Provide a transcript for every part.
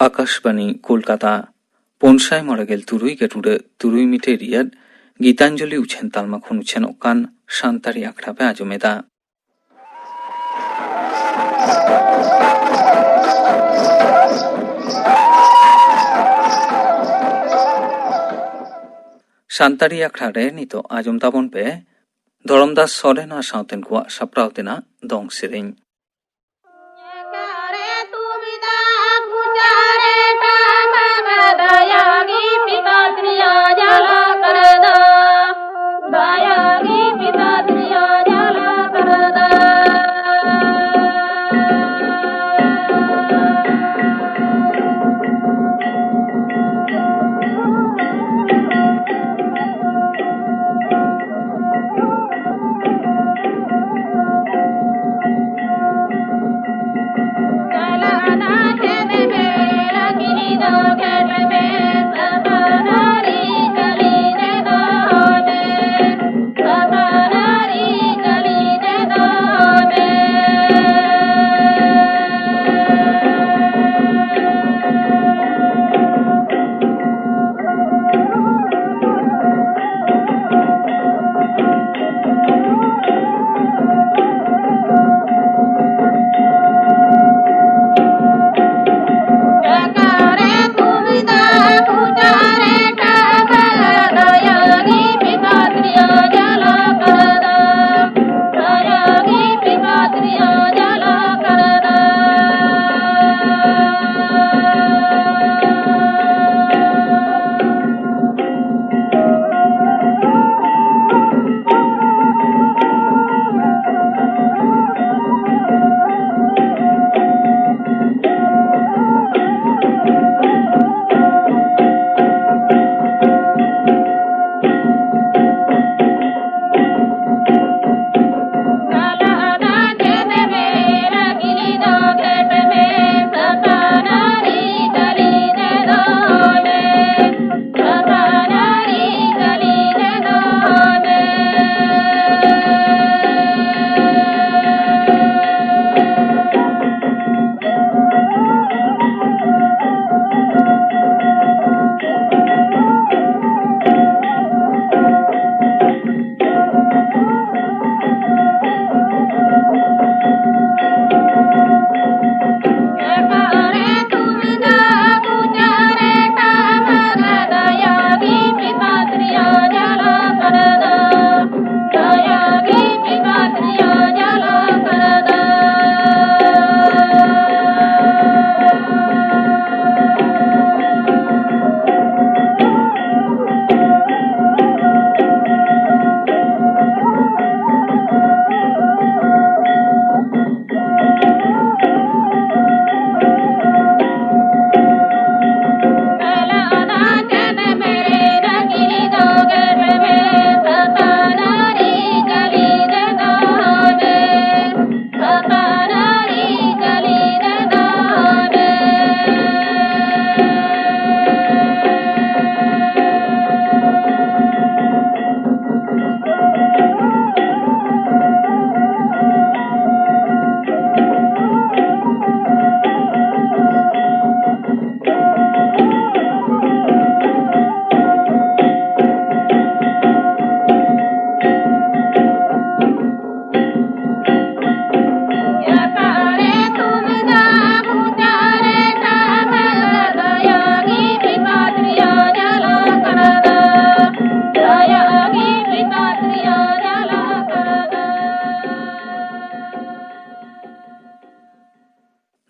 आकाशवाणी कोलकाता पनसाय मरगेल तुरुई गेटुरे तुरुई मिटे रियाद गीतांजलि उछेन तालमा खन उछेन ओकान शांतारी आखड़ा पे आजमेदा शांतारी आखड़ा रे नितो आजम ताबन पे धरमदास सोरेना साउतेन को साप्राउतेना दंग सेरें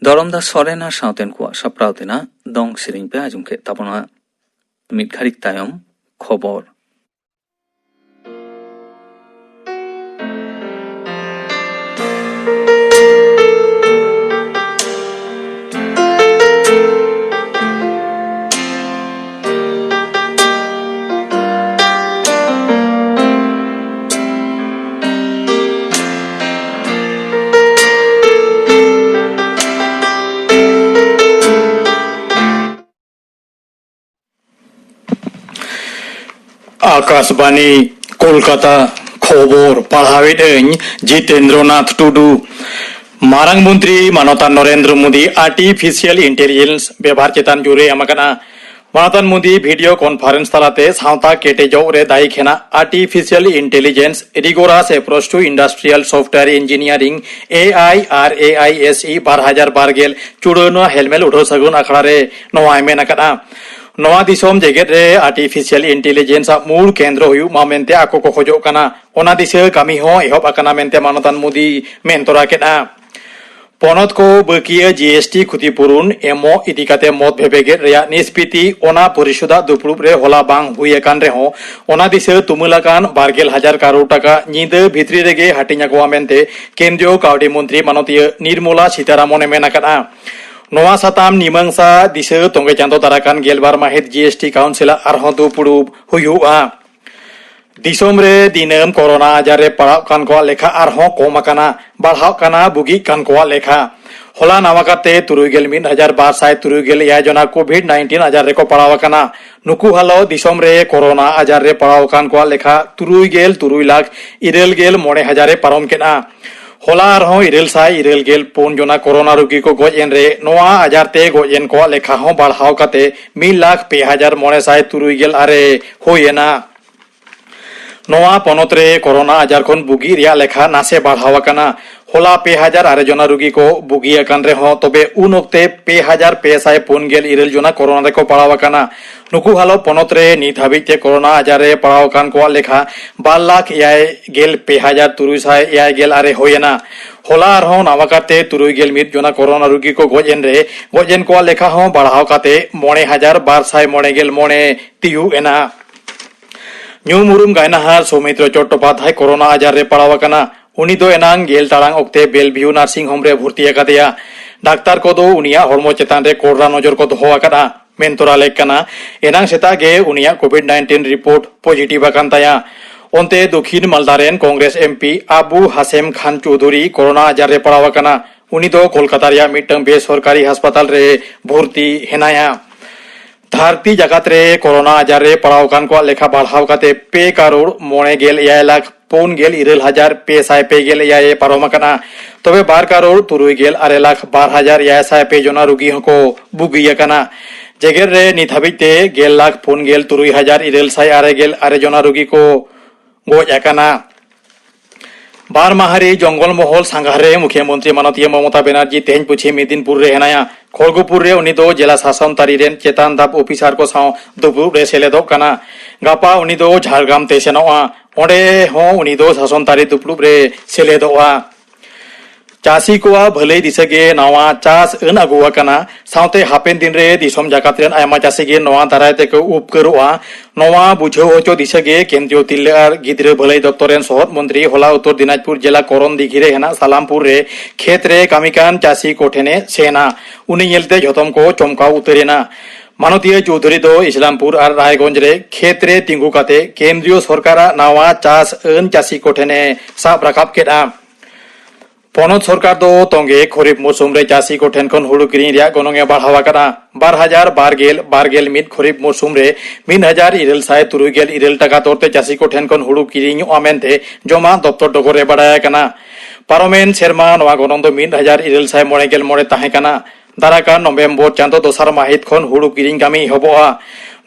धरमदास सोरेना साउतेन को साप्राउतेना दंग सेरें पे आजम के ताबना मिट घारिक तायम खबर आकाशवाणी कोलकाता खबर पढ़ावेदें जितेंद्रनाथ टुडू मारांग मंत्री मानवता नरेंद्र मोदी आर्टिफिशियल इंटेलिजेंस व्यवहार चेतान जुरे एमाकाना मानवता मोदी वीडियो कॉन्फ्रेंस तालाते सावता केटेजौ रे दाई खेना artificial intelligence rigorous approach to industrial software engineering AIRAISE 2012 चुड़नो हेलमेल उठो सगुन अखड़ा रे नवा मेनाकाना नवा दिसोम जेगेट रे आर्टिफिशियल इंटेलिजेंस मूल केंद्र हुयु मामेंते आको को खोजो काना ओना दिसे कामी हो एहब आकाना मेंते मानवता मोदी मेंतोरा केना पनत को बकिया जीएसटी क्षतिपूरण एमो इदिकाते मत भेबेगे रेया निष्पिति ओना परिषदा दुपुरुब रे होला बांग हुए कान रे हो ओना दिसे तुमुलाकान 12,000 करोड़ टाका निदे भित्री रेगे हाटिnya को मेंते केंद्रीय काउडी मंत्री मानतीय निर्मला सीतारामन मेनाकाना नवा साताम निमंसा दिसे तोंगे चांदो दाराकान गेलबार माहित जीएसटी काउंसिल आरहो दुपुरुब हुयुआ दिसोम रे दिनम कोरोना आजार रे पड़ाव कान को लेखा आरहो कम आकाना बढ़ाव काना बुगी कान को लेखा होला नावाकाते 3,12,3 जना कोविड-19 आजार रे को पड़ाव आकाना नुकु हालो दिसोम रे कोरोना आजार रे पड़ाव कान को लेखा 3,3,9,000 पारम केना होला आरहो 1,000 जना कोरोना रोगी को गोजेन रे नोआ आजार ते गोजेन को लेखा हो बढ़ाव काते 1,02,9,063 होयेना नोआ पनत रे कोरोना आजार खन बुगी रिया लेखा नासे बढ़ावा काना होला 2,000 जना रोगी को बुगी अकान रे हो तबे उन ओक्ते 2,547 जना कोरोना रे को पड़ावा काना नुकु हालो पनत रे नित हाबिते कोरोना आजार रे पड़ाव कान को लेखा 12,000 होयेना होला आरहो नावाकाते 3,1 जना कोरोना रोगी को गोजेन को लेखा हो बढ़ाव काते 9,289 तियु एना न्यू मुरुम गायनाहार सौमित्र चट्टोपाध्याय कोरोना आजार रे पड़ावाकाना उनी दो एनांग गेल टारांग ओक्ते बेलभिउ नार्सिंग होम रे भर्ती आकादेया डाक्तार को दो उनिया हरमो चेतान रे कोड़रा नजर को दोहो आकादा मेंतोरा लेकना एनांग सेता गे उनिया कोविड-19 रिपोर्ट पॉजिटिव आकान ताया ओंते दक्षिण मालदारेन कांग्रेस एमपी आबू हासेम खान चौधरी कोरोना आजार रे पड़ावाकाना उनी दो कोलकाता रिया मिटंग बेसरकारी अस्पताल रे भर्ती हेनाया धरती जगत रे कोरोना आजार रे पड़ाव कान को लेखा बढ़ाव काते 2,9,9,000 पारमाकाना तबे 12,63,12,000 जना रोगी को बुगियाकाना जेगेर रे नित हाबिते 1,04,9,000 जना रोगी को गोजाकाना बार माहारी जंगल महल सांगारे मुख्यमंत्री मानतीय ममता बनर्जी तेज पुछी मेदिनीपुर रे हेनाया खड़गपुर रे उनी दो जिला शासन तारी रेन चेतान धाप ऑफिसर को साव दुपुरुब रे सेलेदो काना गापा उनी दो झारग्राम ते सेनोआ ओंडे हो उनी दो शासन तारी दुपुरुब रे सेलेदोआ चासी कोआ भले दिसगे नवा चास अन अगुआ काना सावते हापेन दिन रे दिसम जाकात रेन आयमा चासी गे नवा दाराय ते को उपकरोआ नवा बुझो होचो दिसगे केंद्रीय तिल्लार गिद्रे भले दप्तर रेन सहत मंत्री होला उत्तर दिनाजपुर जिला करन दिघिरे हेना सालामपुर रे खेत रे कामिकान चासी कोठेने सेना उनी येलते झतम को चमका उतरेना मानतीय चौधरी दो इस्लामपुर और रायगंज रे खेत रे तिंगु काते केंद्रीय सरकार नवा चास अन चासी कोठेने साब राकाब केदा पनत सरकार दो तोंगे खरीफ मौसुम रे चासी को ठेनखन हुड़ु किरिंग रिया गनंगे बढ़ावा काना 12,012 मिद खरीफ मौसुम रे 1,963 टाका तोरते चासी को ठेनखन हुड़ु किरिंग आमेनते जमा दप्तर डगरे बडाया काना पारमेन सेरमा नवा गनंग दो 1,989 ताहे काना दाराका नवेम्बर चांदो दोसार माहित खन हुड़ु किरिंग कामी हबोआ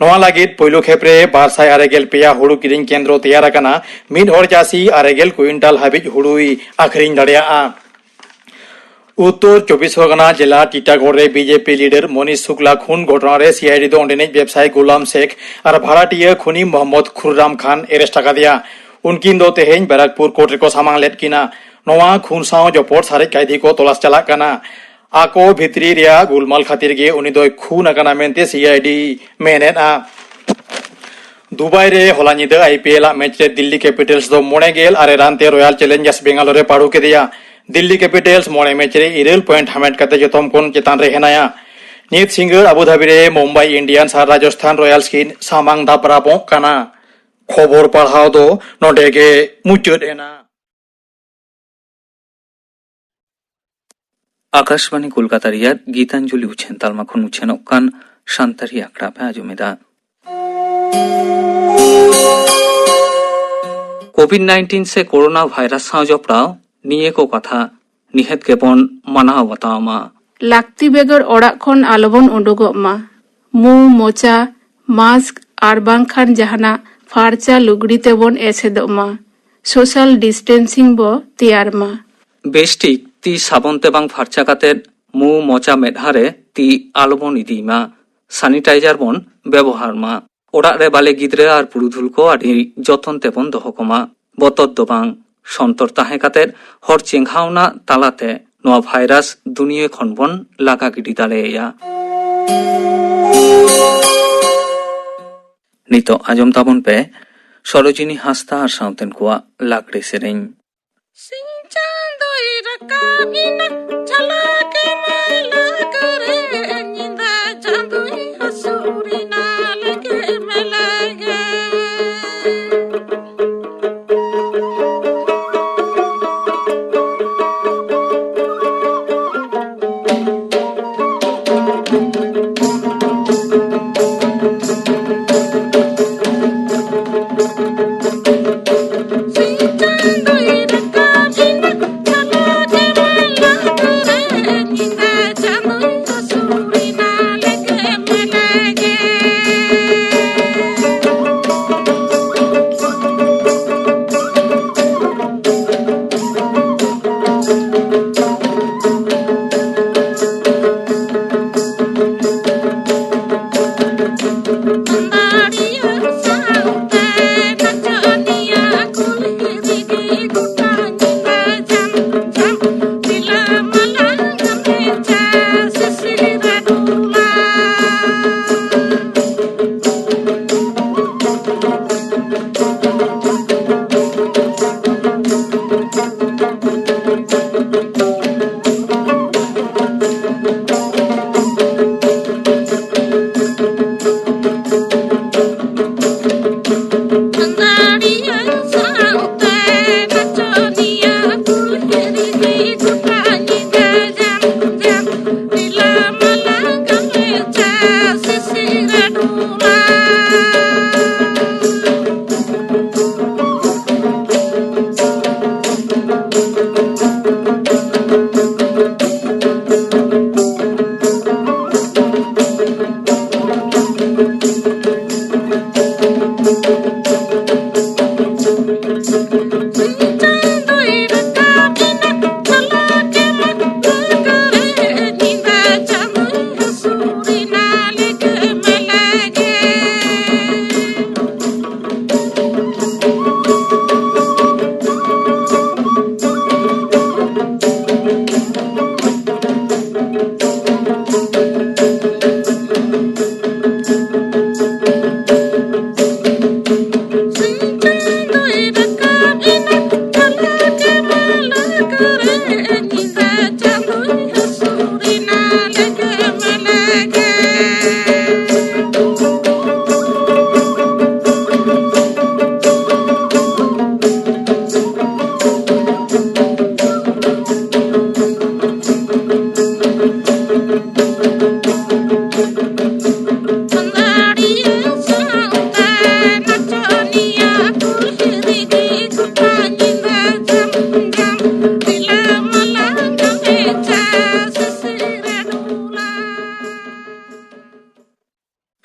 नवा लागित पहिलो खेप्रे 296 पेया हुड़ु किरिंग केंद्र तैयार आकाना मिद हर चासी 9 क्विंटाल हाबिज हुड़ुई आखरिंग दाड़ेया उत्तर 24 परगना जिला टीटागढ़ रे बीजेपी लीडर मनीष शुक्ला खून घटना रे सीआईडी दो अंडनेज व्यवसायी गुलाम शेख और भाड़ाटिया खुनी मोहम्मद खुर्राम खान एरेस्ट आकादिया उनकिन दो तेहेन बैराकपुर कोर्ट रे को सामांग लेट किना नवा खून साव जपोट सारे कैदी को तलाश चला काना आको भित्री रिया गुलमाल खातिर गे उनी दो खून आकाना मेनते सीआईडी मेनेना दुबई रे होलानिद आईपीएल मैच रे दिल्ली कैपिटल्स दो 9 आरे रानते रॉयल चैलेंजर्स बेंगालोर रे पाड़ू के दिया दिल्ली कैपिटल्स 9 मैच रे 9 पॉइंट हामेट कते जतम कोन चेतान रे हेनाया नीत सिंगर अबुधाबी रे मुंबई इंडियंस और राजस्थान रॉयल्स किन सामांग दापरापो काना खबर पढ़ाव दो नोडेगे मुचुद एना आकाशवाणी कोलकाता रियाद गीतांजलि उछेन तालमा खुन उछेन कान शांतारी आखड़ा पे आजुमेदा कोविड-19 से कोरोना वायरस साव जपड़ाव निये को कथा निहत के बन मनाव बतामा। लाक्ति बेगर ओड़ा खन आलोबन उडुगोग मा। मु मोचा मास्क आर बांखान जहाना फारचा लुगड़ी तेबन एसेदोग मा। सोशल डिस्टेंसिंग बो तैयार मा। बेस्टिक ती साबन तेबां फारचा काते मु मोचा मेदहारे ती आलोबन इदीमा। सैनिटाइजार बन व्यवहार मा। ओड़ा रे बाले गिद्रे आर पुरुधुल को आदि जतन तेबन दोहकमा। बतत दोबां सन्तर ताहे काते हर चेंघावना तालाते नोआ भाइरास दुनिया खनबन लागा गिदी दाड़ेया। नितो आजम ताबन पे सरोजिनी हांसदा आर सावतेन कोआ लाकड़ी सेरेंग।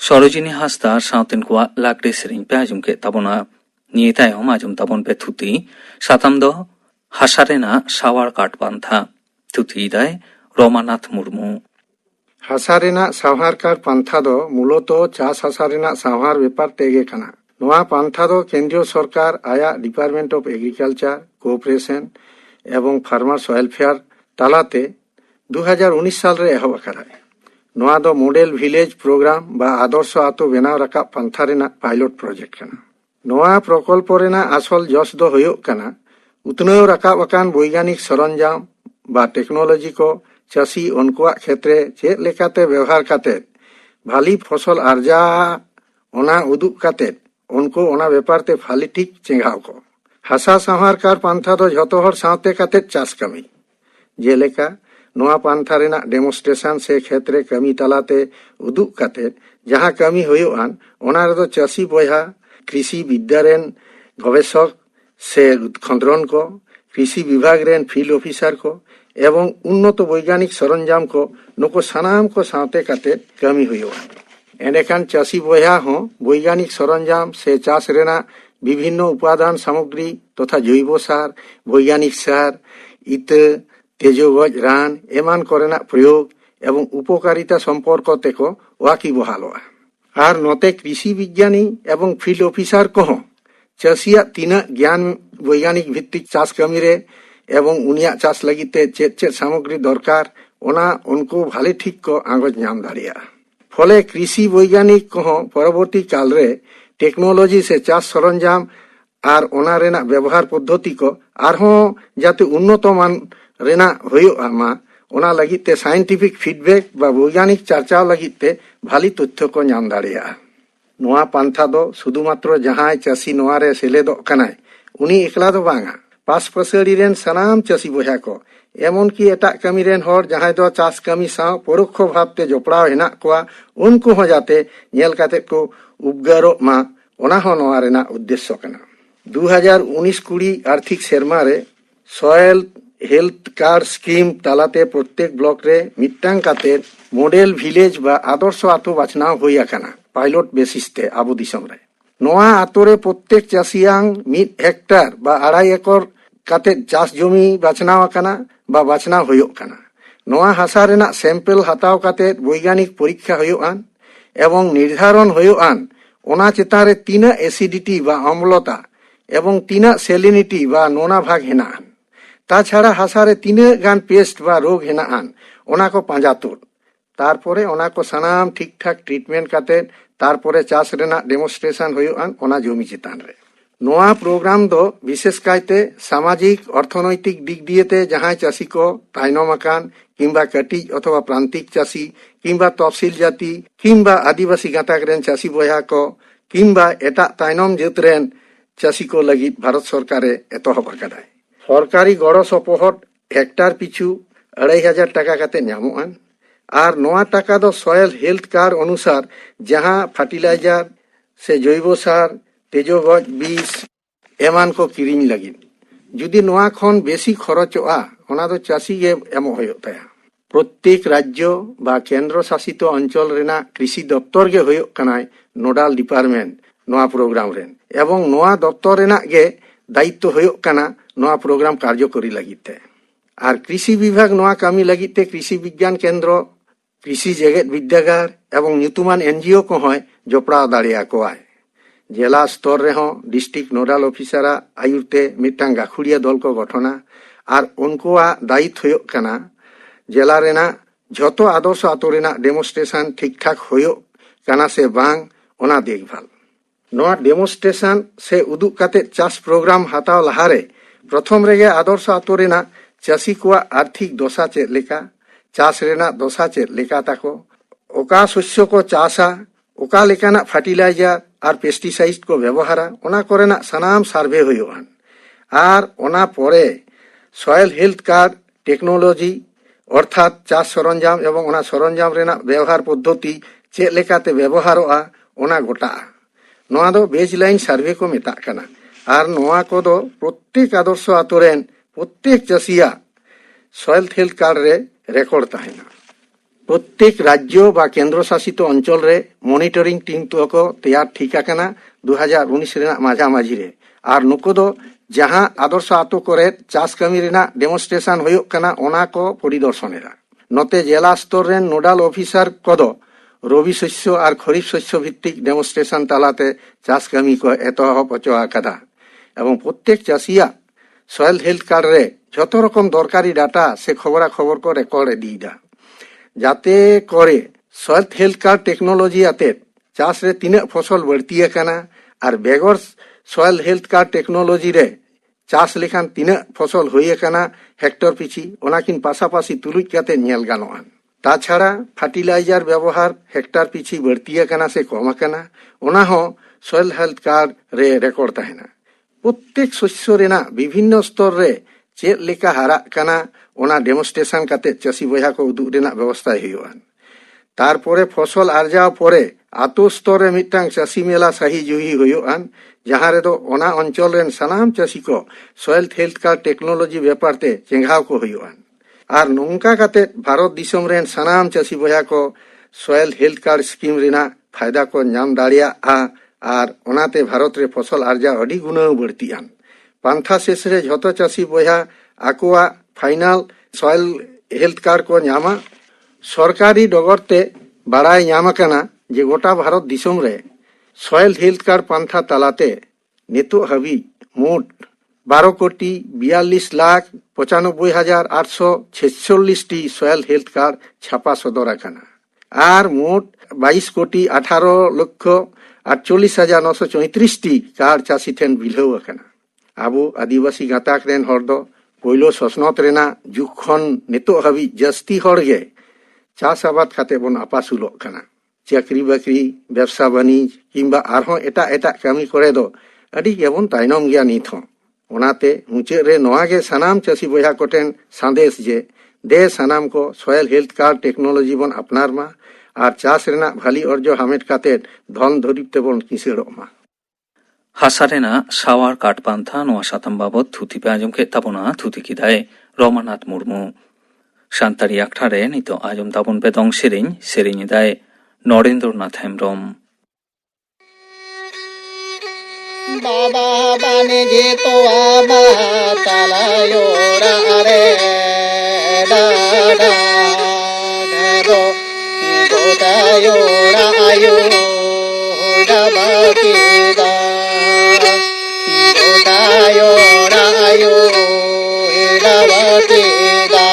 सरोजिनी हांसदा सावतेन कोआ लाकड़ी सेरेंग पे आजम के ताबोना निये तायम आजम ताबन पे थुती साताम दो हासारेना सावार काट पान्था थुती दाय रमानाथ मुर्मू। हासारेना सावहार कार पान्था दो मूलतो चास हासारेना सावहार व्यापार तेगे कना। नोआ पान्था दो केंद्रीय सरकार आया डिपार्टमेंट ऑफ एग्रीकल्चर कोऑपरेशन एवं फार्मर्स वेलफेयर तालाते 2019 साल रे एहब अकाराय। नोआ दो मॉडल विलेज प्रोग्राम बा आदर्श आतो बेनाव रका पान्था रेना पायलट प्रोजेक्ट कना। नोआ प्रकल्प रेना आसल जस दो होयोग कना उतनाव रकाब अकान वैज्ञानिक सरंजाम बा टेक्नोलॉजी को चासी उनकुआ क्षेत्रे चेक लेकाते व्यवहार काते भाली फसल आर्जा ओना उदुग काते उनको ओना व्यापार ते फाली ठीक चेंगाव को। हासा संहार कार पान्था दो झतो हर सावते काते चास कमी जेलेका नोआ पान्था रेना डेमोन्स्ट्रेशन से क्षेत्रे कमी तलाते उदुग काते जहां कमी होयोआन ओना रेदो चासी बोया कृषि विद्या रेन गवेषक से खंद्रन को कृषि विभाग रेन फील्ड ऑफिसर को एवं उन्नत वैज्ञानिक सरंजाम को नुको सानाम को सावते काते कमी हुआ एंडेखान चासी बया हो वैज्ञानिक सरंजाम से चाष रेना विभिन्न उपादान सामग्री तथा जैव सार वैज्ञानिक सार इत तेजोगज रान एमान करेना प्रयोग एवं उपकारिता सम्पर्क तेको वाकी बहालोआ और नोते कृषि विज्ञानी एवं फील्ड ऑफिसर को चाषिया तीना ज्ञान वैज्ञानिक भित्तिक चाष कमी रे एवं उनिया चाष लगिते चेत चेत सामग्री दरकार ओना उनको भाले ठीक को आगोज नाम दाड़िया फले कृषि वैज्ञानिक को परवर्ती काल रे टेक्नोलॉजी से चाष सरंजाम और ओना रेना व्यवहार पद्धति को आरहों जाते उन्नत मान रेना होयोआ मा ओना लगिते साइंटिफिक फीडबैक बा वैज्ञानिक चर्चा लगिते भाली तथ्य को नाम दाड़िया नोआ पांथा दो शुधुमात्र जहां चाषी नोआ रे सेलेदो कनाय उनी एकला दो बांगा पास पसड़ी रेन सनाम चाषी बया को एमन की एटा कमी रेन हर जहां दो चाष कमी साव परोक्ष भावते जोपड़ाव हेना कोआ उनको हो जाते नेल काते को उपगारो मा ओना हो नोआ रेना उद्देश्य कना 2019-20 आर्थिक सेरमा रे सॉयल हेल्थ कार्ड स्कीम तालाते प्रत्येक ब्लॉक रे मिट्टांग काते मॉडल विलेज बा आदर्श आतो बाछनाव होई आकाना पायलट बेसिस ते आबो दिसम रे नोआ आतो रे प्रत्येक चाषियांग 1 हेक्टर बा 2.5 एकड़ काते चाष जमी बाछनाव आकाना बा बाछनाव होयो काना नोआ हासा रेना सैंपल हताव काते वैज्ञानिक परीक्षा होयो आन एवं निर्धारण होयो आन ओना चेतान रे तीना एसिडिटी बा अम्लता एवं तीना सेलिनिटी बा नोना भाग हेना आन ताछाड़ा हासारे तीना गान पेस्ट बा रोग हेना आन ओना को पांजा तुर तारपरे ओना को सनाम ठीक ठाक ट्रीटमेंट काते तारपरे चाष रेना डेमोन्स्ट्रेशन होयो आन ओना जमी चेतान रे नोआ प्रोग्राम दो विशेष कायते सामाजिक अर्थनैतिक दिक दिएते जहां चाषी को तायनम आकान किंबा कटिज अथवा प्रांतिक चाषी किंबा तफसिल जाति किंबा आदिवासी गाताक रेन चाषी बया को किंबा एटा तायनम जेत रेन चाषी को लगी भारत सरकारे एतहब आकादाय सरकारी गड़ो सपोहट हेक्टर पिछु 2,500 टाका काते न्यामोआन और नोआ टाका दो सॉयल हेल्थ कार्ड अनुसार जहां फर्टिलाइजर से जैव सार तेजोगज बीज एमान को किरिंग लगी जुदी नोआ खन बेसी खरचोआ ओना दो चाषी गे एमो होयो ताया प्रत्येक राज्य बा केंद्र शासित अंचल रेना कृषि दप्तर गे होयो कनाय नोडाल डिपार्टमेंट नोआ प्रोग्राम रेन एवं नोआ दप्तर रेना गे दायित्व होयो कना नोआ प्रोग्राम कार्यकरी लगिते और कृषि विभाग नोआ कामी लगिते कृषि विज्ञान केंद्र कृषि जेगेद विद्यागार एवं ᱧᱩᱛᱩᱢᱟᱱ एनजीओ को होय जोपड़ा दाड़िया कोआय जिला स्तर रे हो डिस्ट्रिक्ट नोडाल ऑफिसर आयुरते मिटांग गाखुड़िया दल को गठना और उनकोआ दायित्व होयो कना जिला रेना झोतो आदर्श आतो रेना डेमोन्स्ट्रेशन ठीक ठाक होयो कना से बांग ओना देखभाल नोआ डेमोन्स्ट्रेशन से उदुग काते चाष प्रोग्राम हताव लहारे प्रथम रेगे आदर्श आतो रेना चाषी को आर्थिक दशा चेद लेका चाष रेना दशा चेद लेका ताको ओका शस्य को चाषा ओका लेकाना फर्टिलाइजर और पेस्टिसाइड को व्यवहारा ओना कोरेना सनाम सार्वे होयोआन और ओना परे सॉयल हेल्थ कार्ड टेक्नोलॉजी अर्थात चाष सरंजाम एवं ओना सरंजाम रेना व्यवहार पद्धति चेद लेकाते व्यवहारोआ ओना गोटा नोआ दो बेजलाइन सार्वे को मेता कना और नोआ को दो प्रत्येक आदर्श आतो रेन प्रत्येक चाषिया सॉयल हेल्थ कार्ड रे रेकर्ड ताहेना प्रत्येक राज्य बा केंद्र शासित अंचल रे मॉनिटरिंग टीम तो को तैयार ठीक आकना 2019 रेना माझा माझी रे और नुको दो जहां आदर्श आतो करे चाष कमी रेना डेमोन्स्ट्रेशन होयो कना ओना को परिदर्शनेरा नते जिला स्तर रेन नोडाल ऑफिसर को दो रबि शस्य और खरीफ शस्य भित्तिक डेमोन्स्ट्रेशन तालाते चाष कमी को एतहब पचो आकादा एवं प्रत्येक चाषिया सॉयल हेल्थ कार्ड रे जतो रकम दरकारी डाटा से खबरा खबर को रेकर्ड दीदा जाते करे सॉयल हेल्थ कार्ड टेक्नोलॉजी आते चाष रे तीन फसल बढ़ती आकाना और बेगर सॉयल हेल्थ कार्ड टेक्नोलॉजी रे चाष लेखान तीन फसल होई आकाना हेक्टर पिछि ओनाकिन पासापासी तुलुज काते नेल गानोआन ताछाड़ा फर्टिलाइजर व्यवहार हेक्टर पिछि बढ़ती आकाना से कम आकाना ओना हो सॉयल हेल्थ कार्ड रे रेकर्ड ताहेना प्रत्येक शस्य रेना विभिन्न स्तर रे चेद लेका हारा काना ओना डेमोन्स्ट्रेशन काते चाषी बया को उदुग रेना व्यवस्था हुयोआन तारपरे फसल आर्जाव परे आतो स्तर रे मिटांग चाषी मेला सही जुही हुयोआन जहां रे दो ओना अंचल रेन सनाम चाषी को सॉयल हेल्थ कार्ड टेक्नोलॉजी व्यापार ते चेंगाव को हुयोआन ᱟᱨ ᱱᱚᱝᱠᱟ ᱠᱟᱛᱮ ᱵᱷᱟᱨᱚᱛ ᱫᱤᱥᱚᱢ ᱨᱮᱱ ᱥᱟᱱᱟᱢ ᱪᱟᱹᱥᱤ ᱵᱚᱭᱦᱟ ᱠᱚ ᱥᱚᱭᱮᱞ ᱦᱮᱞᱛᱷ ᱠᱟᱨᱰ ᱥᱠᱤᱢ ᱨᱮᱱᱟᱜ ᱯᱷᱟᱭᱫᱟ ᱠᱚ ᱧᱟᱢ ᱫᱟᱲᱮᱭᱟᱜᱼᱟ ᱟᱨ ᱚᱱᱟᱛᱮ ᱵᱷᱟᱨᱚᱛ ᱨᱮ ᱯᱷᱚᱥᱚᱞ ᱟᱨᱡᱟᱣ ᱟᱹᱰᱤ ᱜᱩᱱᱟᱹᱣ ᱵᱟᱹᱲᱛᱤᱜᱼᱟ। ᱯᱟᱱᱛᱷᱟ শেষ ᱨᱮ ᱡᱷᱚᱛᱚ ᱪᱟᱹᱥᱤ ᱵᱚᱭᱦᱟ ᱟᱠᱚᱣᱟᱜ ᱯᱷᱟᱭᱱᱟᱞ ᱥᱚᱭᱮᱞ ᱦᱮᱞᱛᱷ ᱠᱟᱨᱰ ᱠᱚ ᱧᱟᱢᱟ। ᱥᱚᱨᱠᱟরি ᱰᱚᱜᱚᱨ তে বাড়াই ᱧᱟᱢ ᱟᱠᱟᱱᱟ যে গোটা ভারত দিশম রে সয়েল হেলথ কার্ড পান্থা তালাতে নিতোᱜ হাবিজ মোট 12,42,95,846টি সয়েল হেলথ কার্ড ছাপা সদর আকানা আর মোট 22,18,48,934টি কার্ড চাষি ঠেন বিলহৌ আকানা। আবু আদিবাসী গাতাক রেন হর দো পয়লো সসনত রেনা যুগ খন নিতোᱜ হাবিজ জাস্তি হর গে চাষ আবাদ খাতে বন আপাসুলক কানা। চাকরি বাকরি ব্যবসা বাণিজ্য কিংবা আরহো এটা কামি করে দো আডি গেবন তাইনম গিয়া নিত হো। ওনাতে মুচাᱹᱫ রে নোয়া গে সানাম চাষি বয়হা কোটেন সাঁদেশ যে দে সানাম কো সয়েল হেলথ কার্ড টেকনোলজি বন আপনার মা আর চাষ রেনা ভালি অর্জ হামেট কাতে ধন ধরিতে বন কিসেড়ᱚᱜ ᱢᱟ। ᱦᱟᱥᱟ ᱨᱮᱱᱟᱜ ᱥᱟᱣᱟᱨ ᱠᱟᱴ ᱯᱟᱱᱛᱷᱟ ᱱᱚᱣᱟ ᱥᱟᱛᱟᱢ ᱵᱟᱵᱚᱫ ᱛᱷᱩᱛᱤ ᱯᱮ ᱟᱸᱡᱚᱢ ᱠᱮᱫ ᱛᱟᱵᱚᱱᱟ, ᱛᱷᱩᱛᱤ ᱠᱮᱫᱟᱭ ᱨᱚᱢᱟᱱᱟᱛᱷ ᱢᱩᱨᱢᱩ। ᱥᱟᱱᱛᱟᱲᱤ ᱟᱠᱷᱲᱟ ᱨᱮ ᱱᱤᱛᱚᱜ ᱟᱸᱡᱚᱢ ᱛᱟᱵᱚᱱ ᱯᱮ ᱫᱚᱝ ᱥᱮᱨᱮᱧ, ᱥᱮᱨᱮᱧ ᱮᱫᱟᱭ ᱱᱚᱨᱮᱱᱫᱨᱚᱱᱟথ ᱦᱮᱢᱵᱨᱚᱢ। বাবা বানে যে তো আবা তালায়োরা রে দাদা গো গোদায়োরা আয়ো ডাবাকি দা গোদায়োরা আয়ো ডাবাকি দা।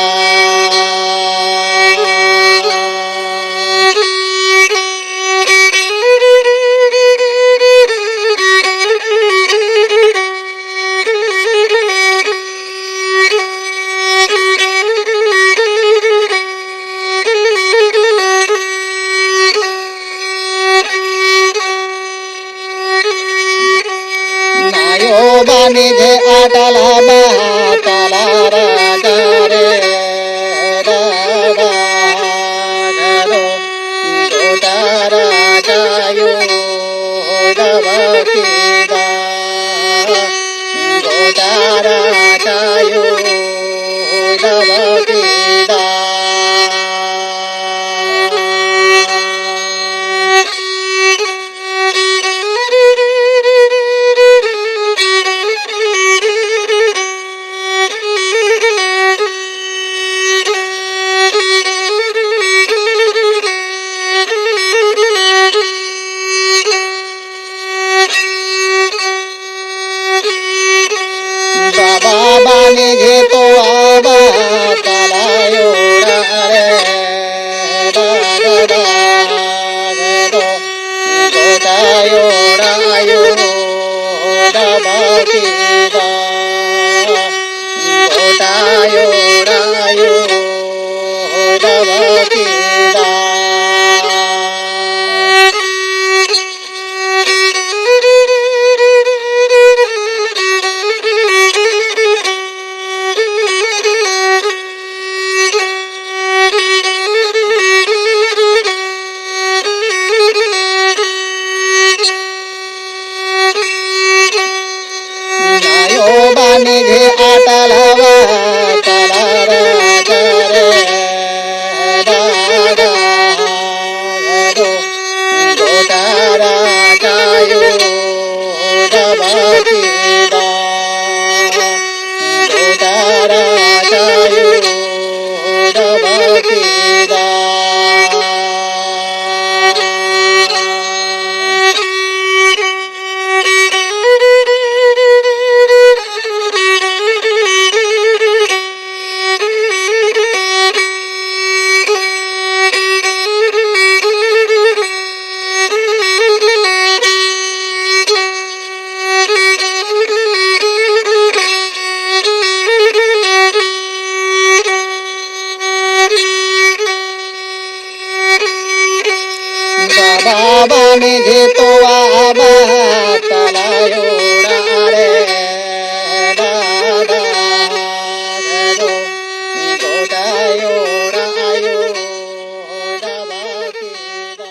বানে যে আটালা বা তালা রাজা রে দাদা গো গোটা রাজায়ো ডাবাকি দা গোটা রাজায়ো ডাবাকি দা। বাবা বানে যে তো আবা তালায়োরা রে দাদা গো গোদায়োরা আয়ো ডাবাকি দা গোদায়োরা আয়ো ডাবাকি দা। বানে যে আটালা বা তালা রাজা রে দাদা গো গোটা রাজায়ো ডাবাকি দা গোটা রাজায়ো ডাবাকি দা। বাবা মেঘে তো আবা তালায়োরা রে দাদা গো গোদায়োরা আয়ো ডাবাকি দা।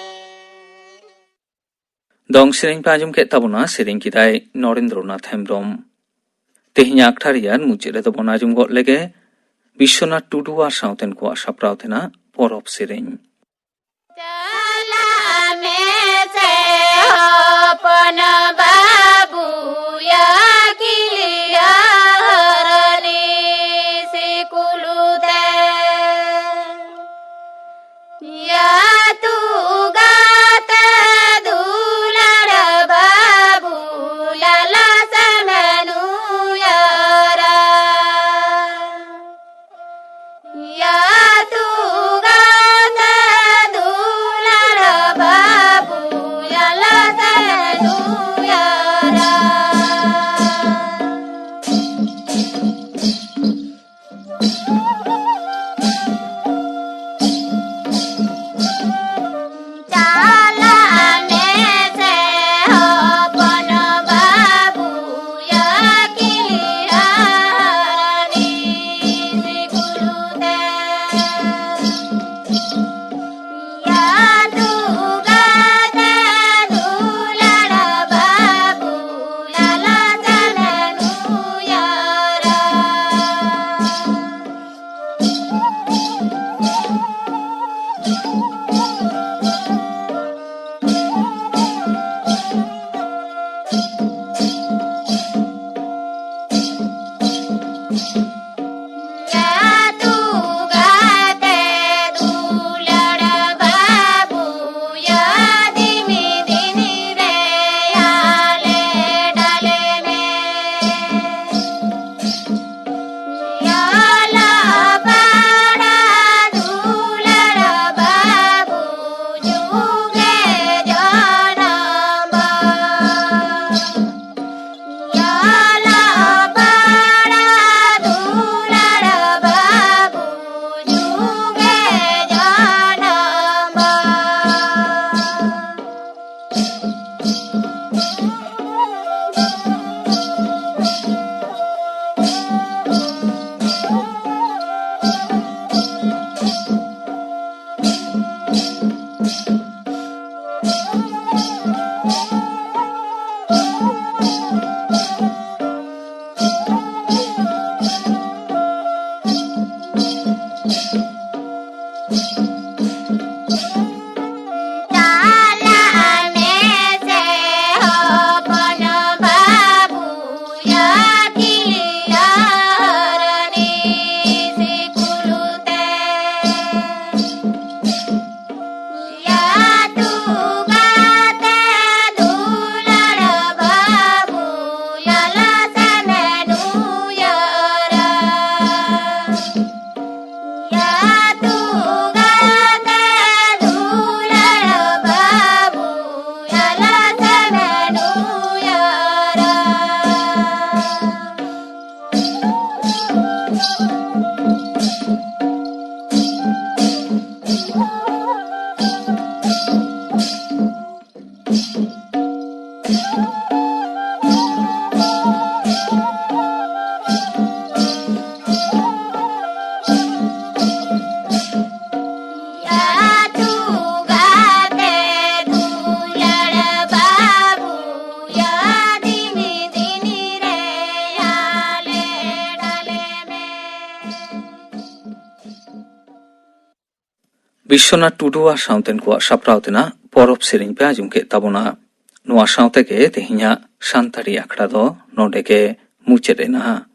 ᱫᱚᱝ ᱥᱮᱨᱮᱧ ᱯᱮ ᱟᱸᱡᱚᱢ ᱠᱮᱫ ᱛᱟᱵᱚᱱᱟ, ᱥᱮᱨᱮᱧ ᱠᱮᱫᱟᱭ ᱱᱚᱨᱮᱱᱫᱨᱚᱱᱟথ ᱦᱮᱢᱵᱨᱚᱢ। ᱛᱮᱦᱮᱧᱟᱜ ᱟᱠᱷᱲᱟ ᱨᱮᱭᱟᱜ ᱢᱩᱪᱟᱹᱫ ᱨᱮᱫᱚ ᱵᱚᱱ ᱟᱸᱡᱚᱢ ᱜᱚᱫ ᱞᱮᱜᱮ ᱵᱤᱥᱥᱚᱱᱟᱛᱷ ᱴᱩᱰᱩ ᱟᱨ ᱥᱟᱶᱛᱮᱱ ᱠᱚᱣᱟᱜ ᱥᱟᱯᱲᱟᱣ ᱛᱮᱱᱟᱜ ᱯᱚᱨᱚᱵᱽ ᱥᱮᱨᱮᱧ ᱵᱤᱥᱥᱚᱱᱟᱛᱷ ᱴᱩᱰᱩ ᱟᱨ ᱥᱟᱶᱛᱮᱱ ᱠᱚᱣᱟᱜ ᱥᱟᱯᱲᱟᱣ ᱛᱮᱱᱟᱜ ᱯᱚᱨᱚᱵᱽ ᱥᱮᱨᱮᱧ ᱯᱮ ᱟᱸᱡᱚᱢ ᱠᱮᱫ ᱛᱟᱵᱚᱱᱟ᱾ ᱱᱚᱣᱟ ᱥᱟᱶᱛᱮᱜᱮ ᱛᱮᱦᱮᱧᱟᱜ ᱥᱟᱱᱛᱟᱲᱤ ᱟᱠᱷᱲᱟ ᱫᱚ ᱱᱚᱰᱮ ᱜᱮ ᱢᱩᱪᱟᱹᱫ ᱮᱱᱟ।